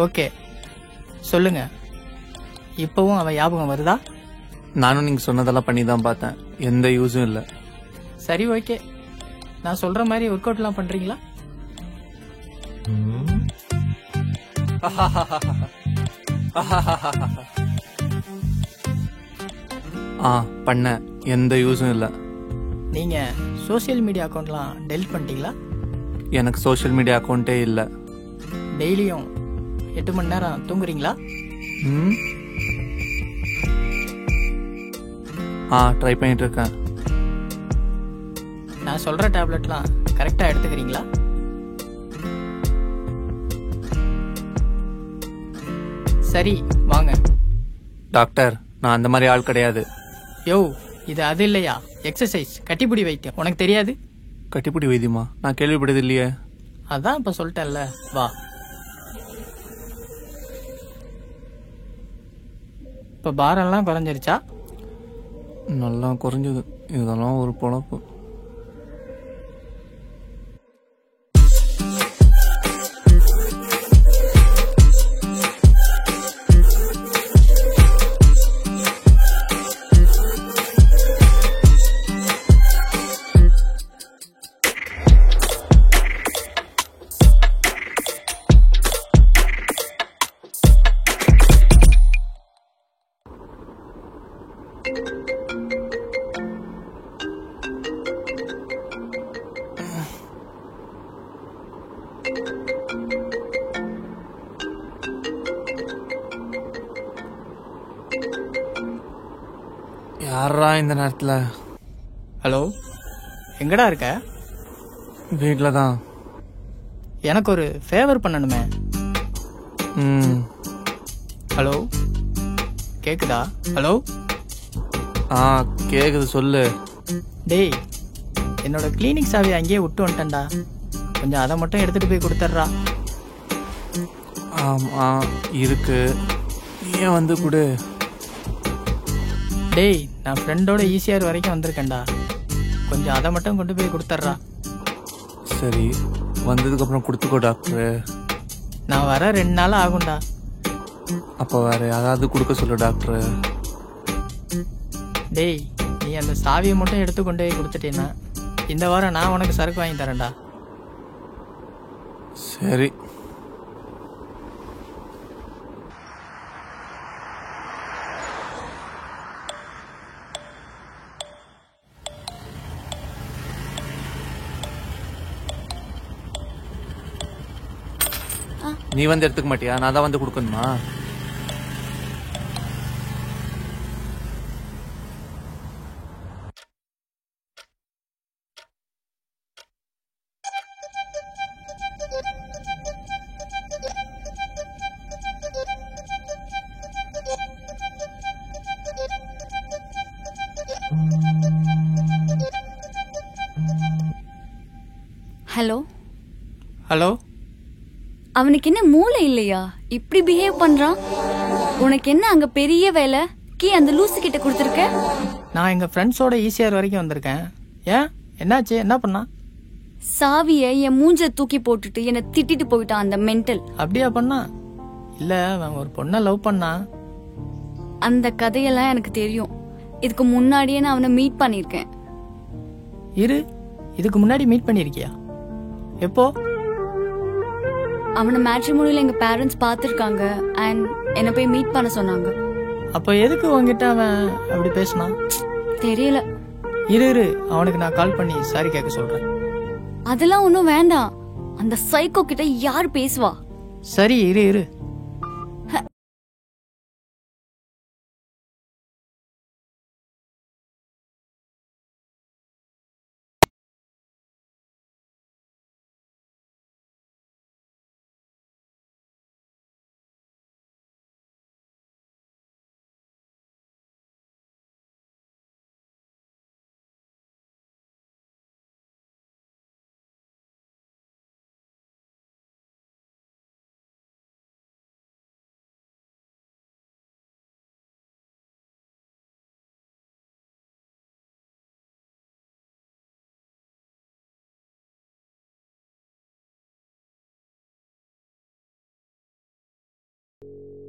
Okay சொல்லுங்க. இப்பவும் அவன் ஞாபகம் வருதா? நானும் நீங்க சொன்னதெல்லாம் பண்ணி தான் பார்த்தேன், எந்த யூஸும் இல்லை. சரி ஓகே, நான் சொல்ற மாதிரி ஒர்க் அவுட்லாம் பண்றீங்களா? பண்ண எந்த யூஸும் இல்லை. நீங்க சோஷியல் மீடியா அக்கௌண்ட்லாம் டெலிட் பண்ணிட்டீங்களா? எனக்கு சோஷியல் மீடியா அக்கௌண்ட்டே இல்லை. டெய்லியும் 8 மணி நேரம் தூங்குறீங்களா? ட்ரை பண்ணிட்டு இருக்கேன். நான் சொல்ற டேப்லெட்லாம் கரெக்டா எடுத்துக்கிறீங்களா? சரி வாங்க. டாக்டர், நான் அந்த மாதிரி ஆள் கிடையாது. யோ, இது அது இல்லையா? எக்ஸசைஸ், கட்டிப்பிடி வைத்தியம், உனக்கு தெரியாது? கட்டிப்பிடி வைத்தியமா? நான் கேள்விப்பட்டது இல்லையே. அதான் இப்ப சொல்லிட்டேன்ல, வா. இப்ப பாரம்லாம் குறைஞ்சிருச்சா? நல்லா குறைஞ்சது. இதெல்லாம் ஒரு பொழப்பு. யாரா இந்த நேரத்தில்? ஹலோ, எங்கடா இருக்க? வீட்டில் தான். எனக்கு ஒரு ஃபேவர் பண்ணணுமே. ஹலோ, கேக்குதா? ஹலோ. கேக்குது, சொல்லு. டேய், என்னோட கிளினிக் சாவி அங்கேயே விட்டு வந்துட்டேன்டா. கொஞ்சம் அதை மட்டும் எடுத்துட்டு போய் கொடுத்துட்றா. இருக்கு, ஏன் வந்து கொடு. டேய், நான் ஃப்ரெண்டோட ஈஸியார் வரைக்கும் வந்திருக்கேன்டா. கொஞ்சம் அதை மட்டும் கொண்டு போய் கொடுத்துட்றா. சரி, வந்ததுக்கப்புறம் கொடுத்துக்கோ டாக்டரு. நான் வர 2 நாள் ஆகும்டா. அப்போ வேற யாராவது கொடுக்க சொல்லு டாக்டரு. டேய், நீ அந்த சாவியை மட்டும் எடுத்து கொண்டு போய் கொடுத்துட்டேன்னா இந்த வாரம் நான் உனக்கு சரக்கு வாங்கி தரேன்டா. சரி. நீ வந்து எடுத்துக்க மாட்டியா? நான் தான் வந்து கொடுக்கணுமா? ஹலோ. ஹலோ. அவனுக்கு என்ன மூளை இல்லையா? இப்படி பிஹேவ் பண்றான். உனக்கு என்ன அங்க பெரிய வேலை? அந்த லூசு கிட்ட கொடுத்துருக்க. நான் எங்க ஃப்ரெண்ட்ஸோட ஈஸியார் வரைக்கும் வந்திருக்கேன். ஏன், என்னாச்சு? என்ன பண்ணா? சாவிய என் மூஞ்ச தூக்கி போட்டுட்டு என்ன திட்டிட்டு போயிட்டான் அந்த மென்டல். அப்படியா பண்ணா? இல்ல, அவன் ஒரு பொண்ணை லவ் பண்ணா. அந்த கதையெல்லாம் எனக்கு தெரியும். இதுக்கு முன்னாடியே நான் அவனை மீட் பண்ணிருக்கேன். இதுக்கு முன்னாடி மீட் பண்ணிருக்கியா? எப்போ? அவனை மேட்ரிமோனியில எங்க பேரண்ட்ஸ் பாத்துருக்காங்க அண்ட் என்ன போய் மீட் பண்ண சொன்னாங்க. அப்ப எதுக்கு உங்ககிட்ட அவன் அப்படி பேசினான்? தெரியல. இரு, அவனுக்கு நான் கால் பண்ணி சாரி கேட்க சொல்றேன். அதெல்லாம் ஒண்ணும் வேண்டாம். அந்த சைக்கோ கிட்ட யார் பேசுவா? சரி, இரு. ஆ